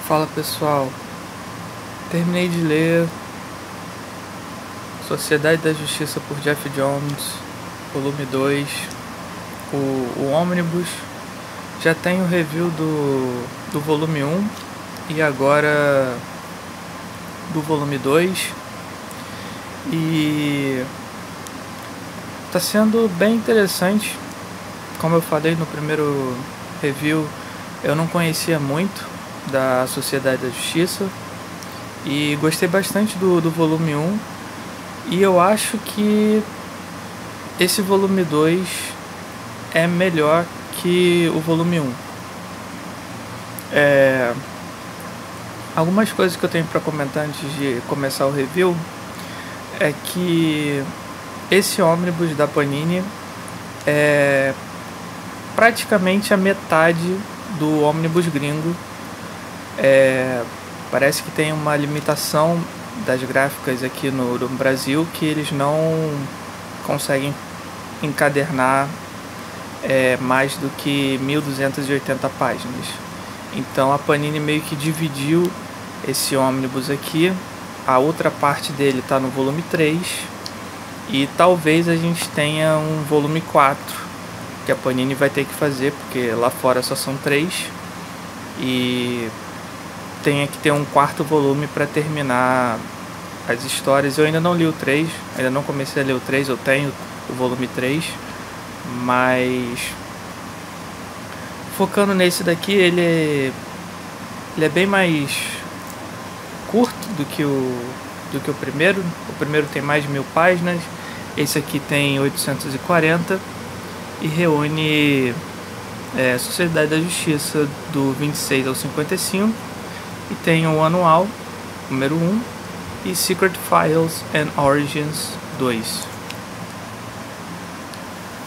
Fala pessoal, terminei de ler Sociedade da Justiça por Jeff Jones, volume 2, o Ônibus. Já tenho review do volume 1 e agora do volume 2 e tá sendo bem interessante. Como eu falei no primeiro review, eu não conhecia muito da Sociedade da Justiça e gostei bastante do volume 1 e eu acho que esse volume 2 é melhor que o volume 1. Algumas coisas que eu tenho para comentar antes de começar o review é que esse ônibus da Panini é praticamente a metade do ônibus gringo. Parece que tem uma limitação das gráficas aqui no Brasil, que eles não conseguem encadernar mais do que 1280 páginas. Então a Panini meio que dividiu esse ônibus aqui. A outra parte dele está no volume 3 e talvez a gente tenha um volume 4 que a Panini vai ter que fazer, porque lá fora só são 3 e tenha que ter um quarto volume para terminar as histórias. Eu ainda não li o 3, ainda não comecei a ler o 3, eu tenho o volume 3, mas focando nesse daqui, ele é bem mais curto do que o primeiro. O primeiro tem mais de 1000 páginas, esse aqui tem 840 e reúne Sociedade da Justiça do 26 ao 55, e tem o anual número 1 e Secret Files and Origins 2.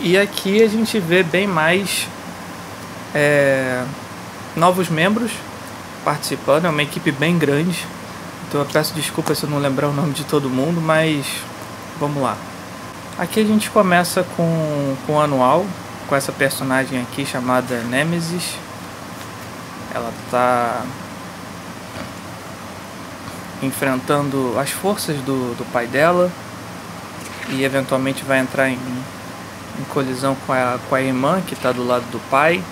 E aqui a gente vê bem mais novos membros participando. É uma equipe bem grande, então eu peço desculpas se eu não lembrar o nome de todo mundo, mas vamos lá. Aqui a gente começa com o anual, com essa personagem aqui chamada Nemesis. Ela está enfrentando as forças do pai dela e eventualmente vai entrar em colisão com a irmã, que está do lado do pai.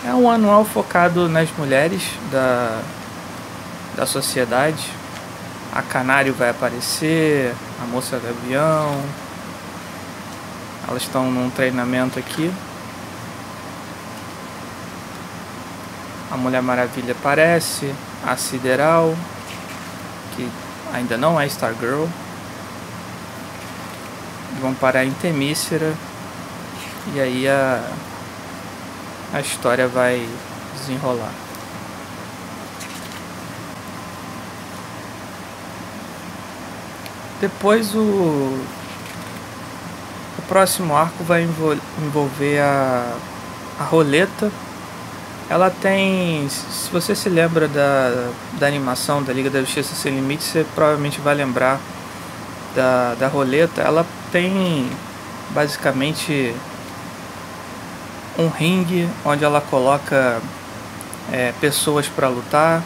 É um anual focado nas mulheres da sociedade. A Canário vai aparecer, a Moça Gavião. Elas estão num treinamento aqui. A Mulher Maravilha aparece, a Sideral, que ainda não é Stargirl. Vão parar em Temícera e aí a história vai desenrolar. Depois o próximo arco vai envolver a Roleta. Ela tem, se você se lembra da animação da Liga da Justiça Sem Limites, você provavelmente vai lembrar da Roleta. Ela tem basicamente um ringue onde ela coloca pessoas para lutar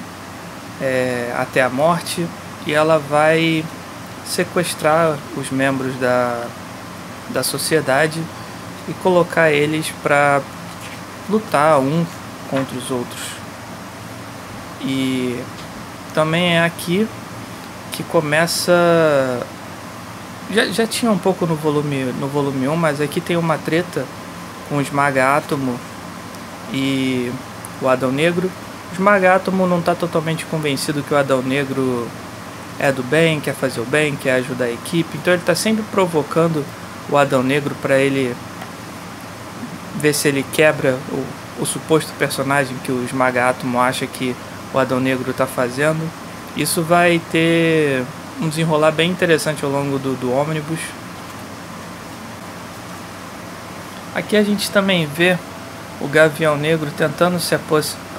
até a morte, e ela vai sequestrar os membros da sociedade e colocar eles para lutar um contra os outros. E também é aqui que começa. Já tinha um pouco no volume 1, mas aqui tem uma treta com o Esmaga-Átomo e o Adão Negro. O Esmaga-Átomo não está totalmente convencido que o Adão Negro é do bem, quer fazer o bem, quer ajudar a equipe. Então ele está sempre provocando o Adão Negro para ele ver se ele quebra o suposto personagem que o Esmaga-Átomo acha que o Adão Negro está fazendo. Isso vai ter um desenrolar bem interessante ao longo do ônibus. Aqui a gente também vê o Gavião Negro tentando se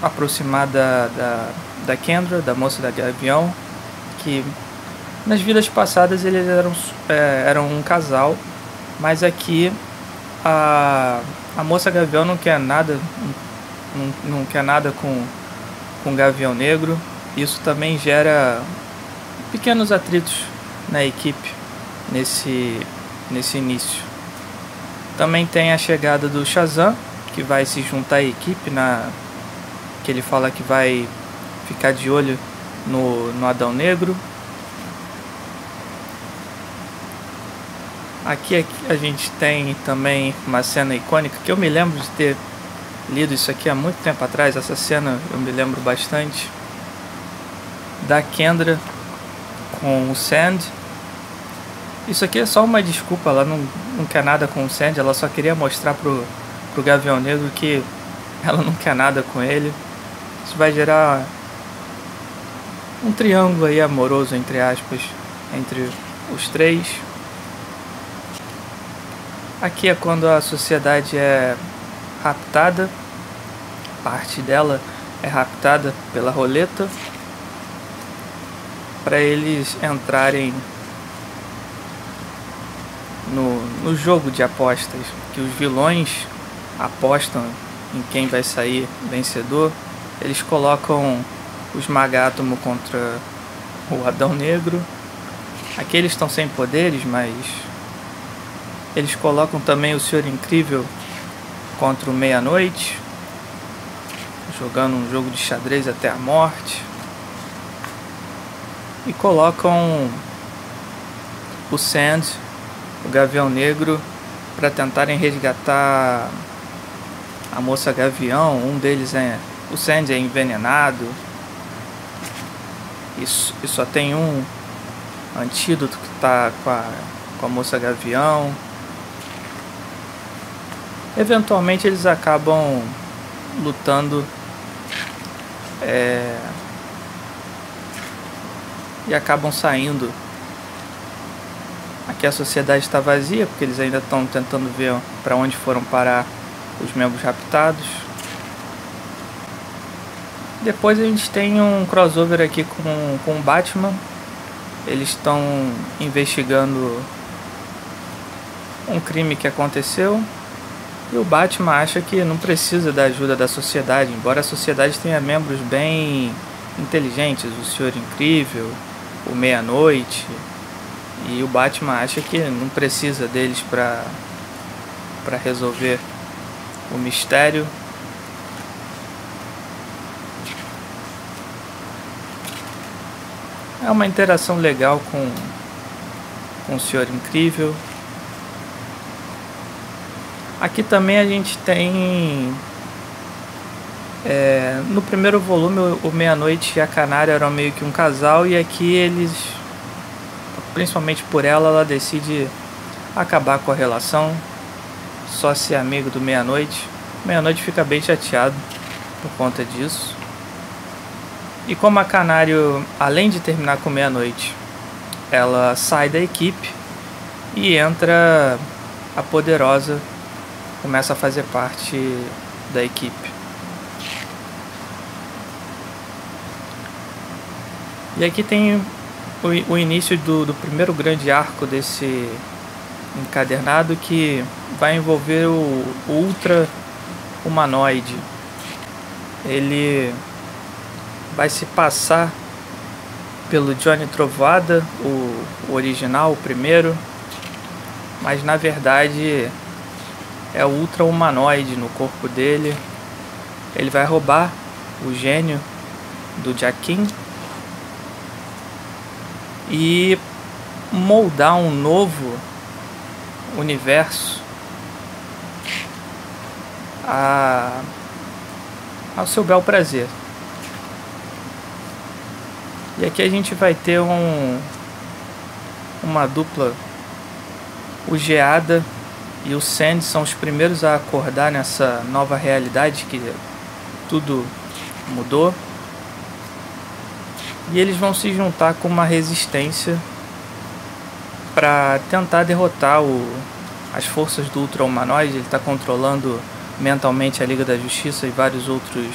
aproximar da Kendra, da Moça da Gavião, que nas vidas passadas eles eram um casal, mas aqui a Moça Gavião não quer nada não quer nada com o Gavião Negro. Isso também gera pequenos atritos na equipe nesse início. Também tem a chegada do Shazam, que vai se juntar à equipe, que ele fala que vai ficar de olho no Adão Negro. Aqui a gente tem também uma cena icônica que eu me lembro de ter lido isso aqui há muito tempo atrás. Essa cena eu me lembro bastante, da Kendra com o Sand. Isso aqui é só uma desculpa, ela não quer nada com o Sand, ela só queria mostrar pro Gavião Negro que ela não quer nada com ele. Isso vai gerar um triângulo aí amoroso, entre aspas, entre os três. Aqui é quando a sociedade é raptada, parte dela é raptada pela roleta, para eles entrarem no jogo de apostas, que os vilões apostam em quem vai sair vencedor. Eles colocam o Esmaga-Átomo contra o Adão Negro. Aqui eles estão sem poderes, mas eles colocam também o Senhor Incrível contra o Meia-Noite, jogando um jogo de xadrez até a morte. E colocam o Sand, o Gavião Negro, para tentarem resgatar a Moça Gavião. Um deles o Sand é envenenado e só tem um antídoto que está com a Moça Gavião. Eventualmente eles acabam lutando e acabam saindo. Aqui a sociedade está vazia, porque eles ainda estão tentando ver para onde foram parar os membros raptados. Depois a gente tem um crossover aqui com o Batman. Eles estão investigando um crime que aconteceu. E o Batman acha que não precisa da ajuda da sociedade, embora a sociedade tenha membros bem inteligentes, o Senhor Incrível, o Meia-Noite, e o Batman acha que não precisa deles para resolver o mistério. É uma interação legal com o Senhor Incrível. Aqui também a gente tem, no primeiro volume, o Meia-Noite e a Canária eram meio que um casal, e aqui eles, principalmente por ela decide acabar com a relação, só ser amigo do Meia-Noite. Meia-Noite fica bem chateado por conta disso. E como a Canário, além de terminar com Meia-Noite, ela sai da equipe e entra a Poderosa, começa a fazer parte da equipe. E aqui tem o início do primeiro grande arco desse encadernado, que vai envolver o Ultra Humanoide. Ele vai se passar pelo Johnny Trovoada, o original, o primeiro, mas na verdade é o Ultra Humanoide no corpo dele. Ele vai roubar o gênio do Jaquim e moldar um novo universo ao seu bel prazer. E aqui a gente vai ter uma dupla. O Geada e o Sand são os primeiros a acordar nessa nova realidade, que tudo mudou. E eles vão se juntar com uma resistência para tentar derrotar as forças do Ultra Humanoide. Ele está controlando mentalmente a Liga da Justiça e vários outros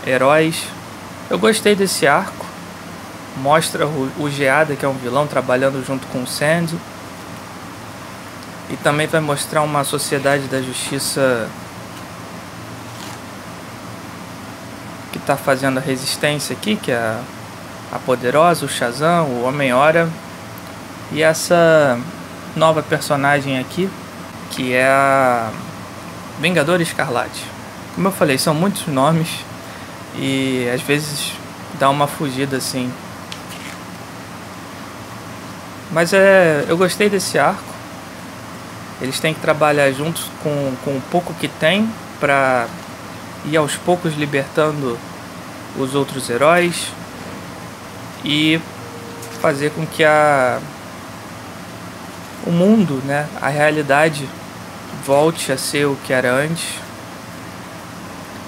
heróis. Eu gostei desse arco. Mostra o Geada, que é um vilão, trabalhando junto com o Sand. E também vai mostrar uma sociedade da justiça tá fazendo a resistência aqui, que é a Poderosa, o Shazam, o Homem-Hora. E essa nova personagem aqui, que é a Vingadora Escarlate. Como eu falei, são muitos nomes e às vezes dá uma fugida assim. Mas eu gostei desse arco. Eles têm que trabalhar juntos com o pouco que tem pra ir aos poucos libertando os outros heróis e fazer com que o mundo, né, a realidade volte a ser o que era antes.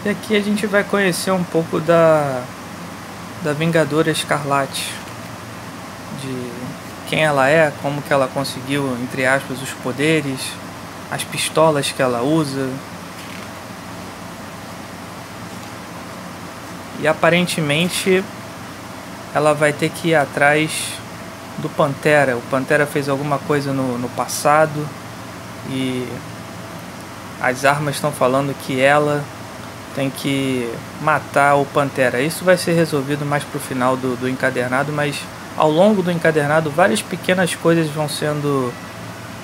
E aqui a gente vai conhecer um pouco da Vingadora Escarlate, de quem ela é, como que ela conseguiu, entre aspas, os poderes, as pistolas que ela usa. E aparentemente ela vai ter que ir atrás do Pantera. O Pantera fez alguma coisa no passado e as armas estão falando que ela tem que matar o Pantera. Isso vai ser resolvido mais pro final do encadernado, mas ao longo do encadernado várias pequenas coisas vão sendo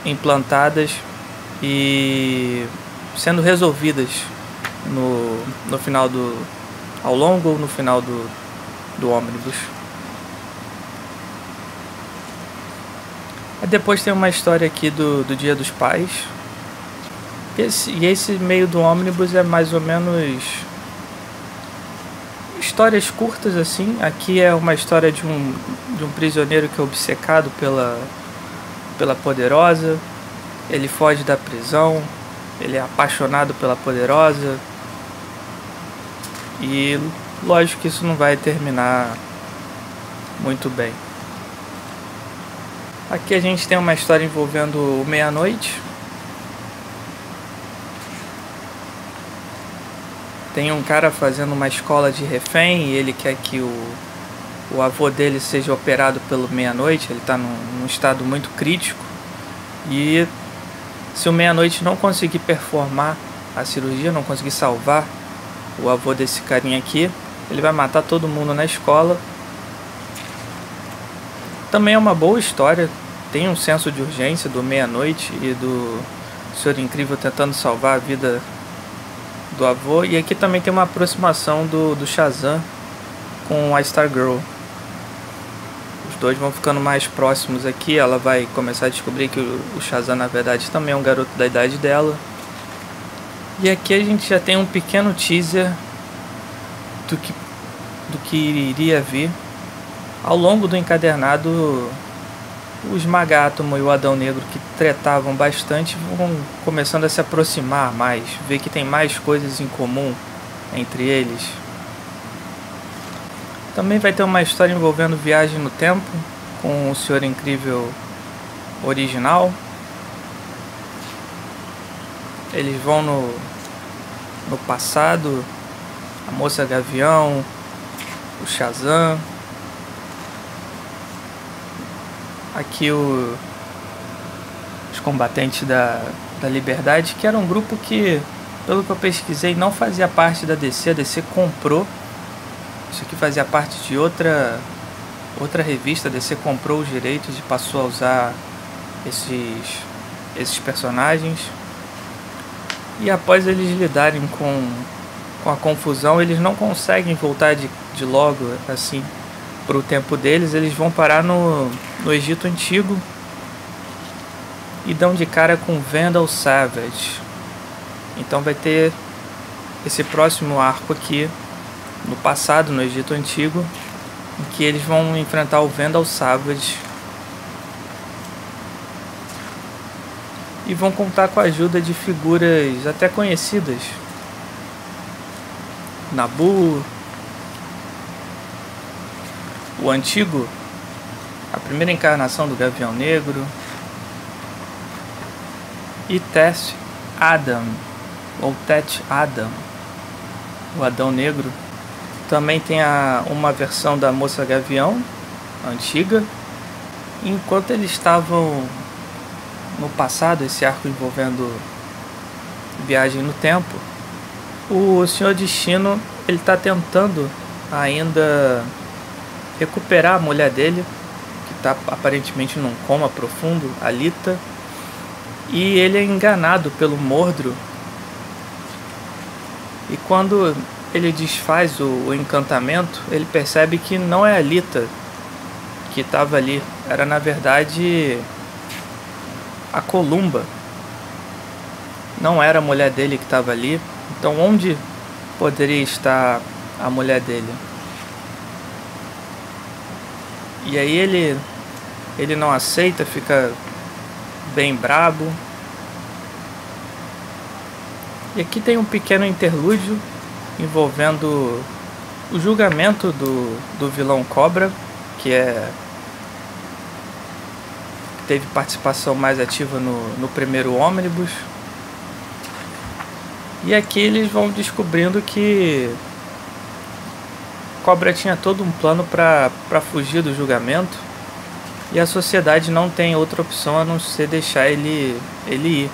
implantadas e sendo resolvidas no final ao longo ou no final do ônibus. Depois tem uma história aqui do Dia dos Pais. Esse meio do ônibus é mais ou menos histórias curtas assim. Aqui é uma história de um prisioneiro que é obcecado pela Poderosa. Ele foge da prisão, ele é apaixonado pela Poderosa. E lógico que isso não vai terminar muito bem. Aqui a gente tem uma história envolvendo o Meia-Noite. Tem um cara fazendo uma escola de refém e ele quer que o avô dele seja operado pelo Meia-Noite. Ele está num estado muito crítico. E se o Meia-Noite não conseguir performar a cirurgia, não conseguir salvar o avô desse carinha aqui, ele vai matar todo mundo na escola. Também é uma boa história. Tem um senso de urgência do Meia-Noite e do Senhor Incrível tentando salvar a vida do avô. E aqui também tem uma aproximação do Shazam com a Stargirl. Os dois vão ficando mais próximos aqui. Ela vai começar a descobrir que o Shazam na verdade também é um garoto da idade dela. E aqui a gente já tem um pequeno teaser do que iria vir. Ao longo do encadernado, o Esmaga-Átomo e o Adão Negro, que tretavam bastante, vão começando a se aproximar mais, ver que tem mais coisas em comum entre eles. Também vai ter uma história envolvendo viagem no tempo, com o Senhor Incrível original. Eles vão no passado, a Moça Gavião, o Shazam. Aqui os combatentes da Liberdade, que era um grupo que, pelo que eu pesquisei, não fazia parte da DC. A DC comprou. Isso aqui fazia parte de outra revista. A DC comprou os direitos e passou a usar esses personagens. E após eles lidarem com a confusão, eles não conseguem voltar de logo assim para o tempo deles. Eles vão parar no Egito Antigo e dão de cara com Vandal Savage. Então vai ter esse próximo arco aqui no passado, no Egito Antigo, em que eles vão enfrentar o Vandal Savage e vão contar com a ajuda de figuras até conhecidas. Nabu, o Antigo, a primeira encarnação do Gavião Negro, e Teth Adam, ou Teth Adam, o Adão Negro. Também tem uma versão da Moça Gavião, antiga. Enquanto eles estavam no passado, esse arco envolvendo viagem no tempo, o Senhor Destino ele está tentando ainda recuperar a mulher dele, que está aparentemente num coma profundo, Alita, e ele é enganado pelo Mordru. E quando ele desfaz o encantamento, ele percebe que não é a Alita que estava ali, era na verdade a Columba. Não era a mulher dele que estava ali. Então onde poderia estar a mulher dele? E aí ele não aceita, fica bem brabo. E aqui tem um pequeno interlúdio envolvendo o julgamento do vilão Cobra, que teve participação mais ativa no primeiro ônibus. E aqui eles vão descobrindo que Cobra tinha todo um plano para fugir do julgamento, e a sociedade não tem outra opção a não ser deixar ele ir.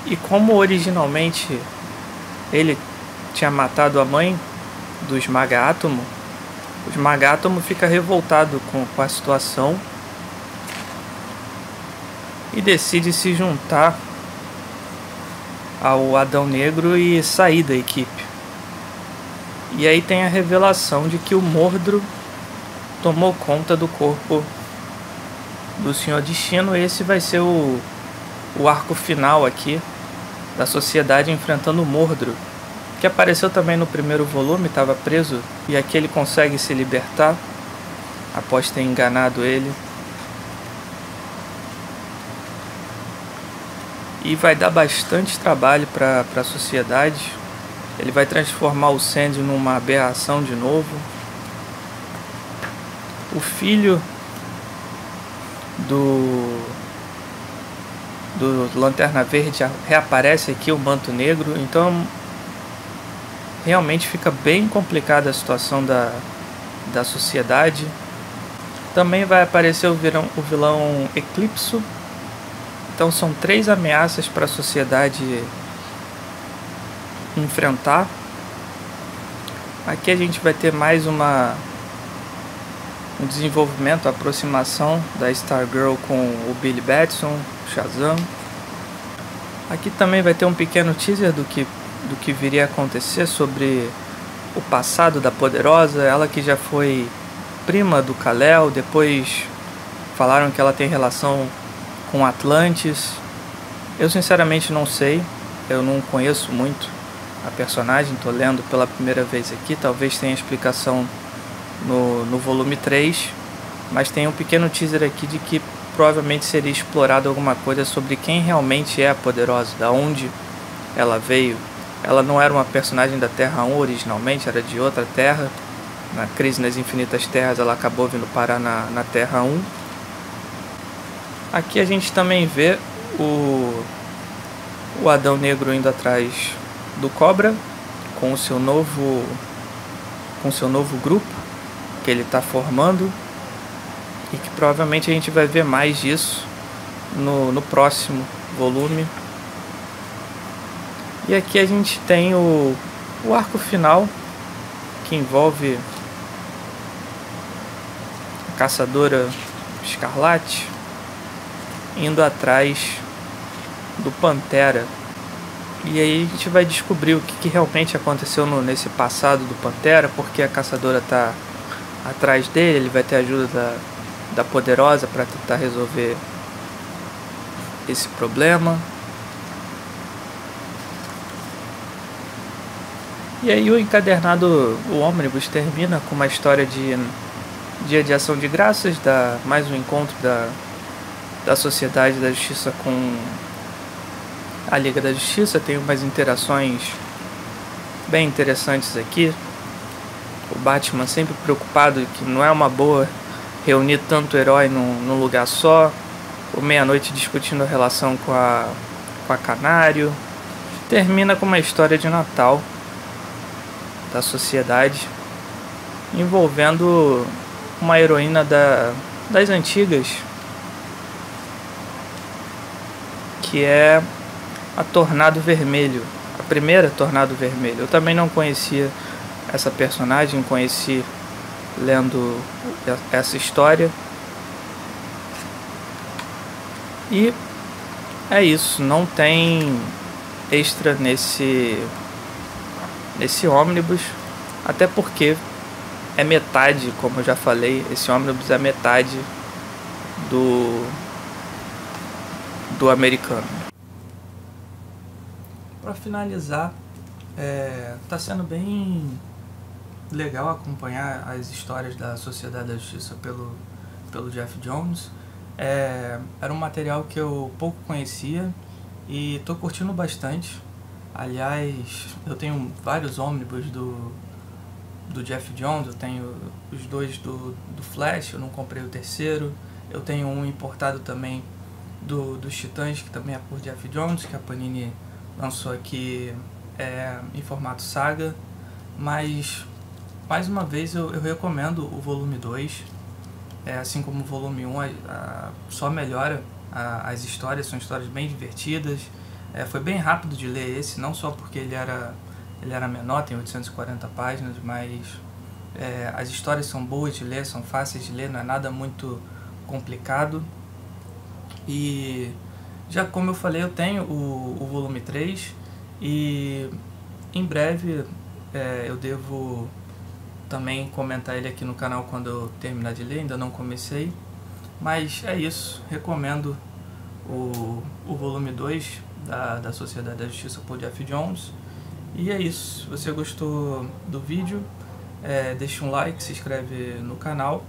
E como originalmente ele tinha matado a mãe do Esmaga-Átomo, o Esmaga-Átomo fica revoltado com a situação e decide se juntar ao Adão Negro e sair da equipe. E aí tem a revelação de que o Mordru tomou conta do corpo do Senhor Destino. Esse vai ser o arco final aqui da sociedade enfrentando o Mordru, que apareceu também no primeiro volume, estava preso, e aqui ele consegue se libertar após ter enganado ele. E vai dar bastante trabalho para a sociedade. Ele vai transformar o Sandy numa aberração de novo. O filho do Lanterna Verde reaparece aqui, o Manto Negro. Então realmente fica bem complicada a situação da sociedade. Também vai aparecer o vilão Eclipso. Então são 3 ameaças para a sociedade enfrentar. Aqui a gente vai ter mais um desenvolvimento, a aproximação da Stargirl com o Billy Batson, Shazam. Aqui também vai ter um pequeno teaser do que viria a acontecer sobre o passado da Poderosa, ela que já foi prima do Kal-El, depois falaram que ela tem relação com Atlantis. Eu sinceramente não sei, eu não conheço muito a personagem, tô lendo pela primeira vez aqui, talvez tenha explicação no volume 3, mas tem um pequeno teaser aqui de que provavelmente seria explorado alguma coisa sobre quem realmente é a Poderosa, da onde ela veio. Ela não era uma personagem da Terra 1 originalmente, era de outra terra. Na Crise nas Infinitas Terras ela acabou vindo parar na Terra 1. Aqui a gente também vê o Adão Negro indo atrás do Cobra com o seu novo grupo que ele está formando, e que provavelmente a gente vai ver mais disso no próximo volume. E aqui a gente tem o arco final, que envolve a Caçadora Escarlate indo atrás do Pantera. E aí a gente vai descobrir o que realmente aconteceu nesse passado do Pantera, porque a Caçadora está atrás dele. Ele vai ter ajuda da Poderosa para tentar resolver esse problema. E aí o encadernado, o ônibus, termina com uma história de Dia de Ação de Graças, mais um encontro da Sociedade da Justiça com a Liga da Justiça. Tem umas interações bem interessantes aqui. O Batman sempre preocupado que não é uma boa reunir tanto herói num lugar só. O Meia-Noite discutindo a relação com a Canário. Termina com uma história de Natal da sociedade envolvendo uma heroína das antigas, que é a Tornado Vermelho, a primeira Tornado Vermelho. Eu também não conhecia essa personagem, conheci lendo essa história. E é isso, não tem extra nesse ônibus, até porque é metade, como eu já falei, esse ônibus é metade do americano. Para finalizar, tá sendo bem legal acompanhar as histórias da Sociedade da Justiça pelo Geoff Johns. Era um material que eu pouco conhecia e tô curtindo bastante. Aliás, eu tenho vários ônibus do Geoff Johns. Eu tenho os 2 do Flash, eu não comprei o terceiro. Eu tenho um importado também dos Titãs, que também é por Geoff Johns, que a Panini lançou aqui em formato saga. Mas, mais uma vez, eu recomendo o volume 2. Assim como o volume 1, só melhora as histórias, são histórias bem divertidas. Foi bem rápido de ler esse, não só porque ele era menor, tem 840 páginas, mas as histórias são boas de ler, são fáceis de ler, não é nada muito complicado. E já como eu falei, eu tenho o volume 3 e em breve eu devo também comentar ele aqui no canal quando eu terminar de ler, ainda não comecei. Mas é isso, recomendo o volume 2 da Sociedade da Justiça por Geoff Johns. E é isso, se você gostou do vídeo, deixa um like, se inscreve no canal.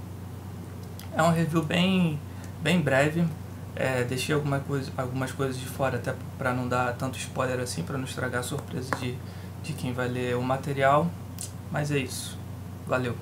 É um review bem breve, deixei algumas coisas de fora até para não dar tanto spoiler assim, para não estragar a surpresa de quem vai ler o material. Mas é isso, valeu!